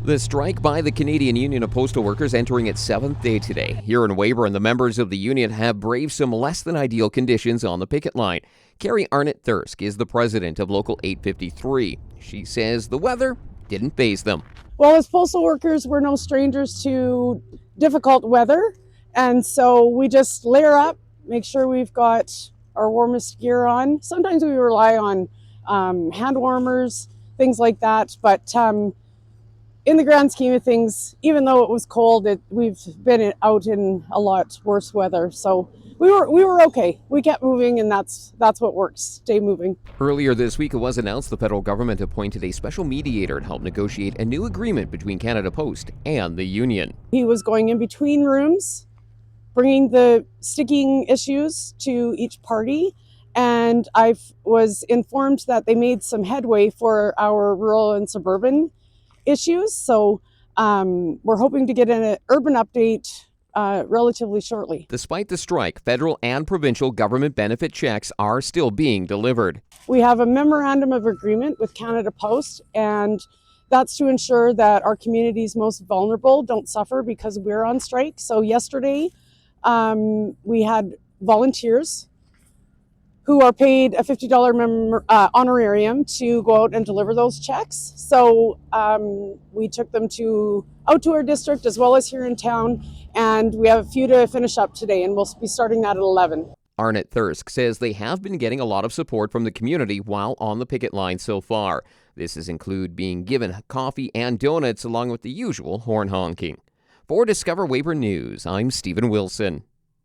The strike by the Canadian Union of Postal Workers entering its seventh day today. Here in Weyburn, the members of the union have braved some less than ideal conditions on the picket line. Kerri Arnott-Thirsk is the president of Local 853. She says the weather didn't faze them. Well, as postal workers, we're no strangers to difficult weather, and so we just layer up, make sure we've got our warmest gear on. Sometimes we rely on hand warmers, things like that, but in the grand scheme of things, even though it was cold, we've been out in a lot worse weather. So we were okay. We kept moving, and that's what works. Stay moving. Earlier this week, it was announced the federal government appointed a special mediator to help negotiate a new agreement between Canada Post and the union. He was going in between rooms, bringing the sticking issues to each party, and I was informed that they made some headway for our rural and suburban issues. So we're hoping to get an urban update relatively shortly. Despite the strike, federal and provincial government benefit checks are still being delivered. We have a memorandum of agreement with Canada Post, and that's to ensure that our communities most vulnerable don't suffer because we're on strike. So yesterday we had volunteers who are paid a $50 honorarium to go out and deliver those checks. So we took them out to our district as well as here in town, and we have a few to finish up today, and we'll be starting that at 11. Arnott-Thirsk says they have been getting a lot of support from the community while on the picket line so far. This has included being given coffee and donuts along with the usual horn honking. For Discover Weyburn News, I'm Stephen Wilson.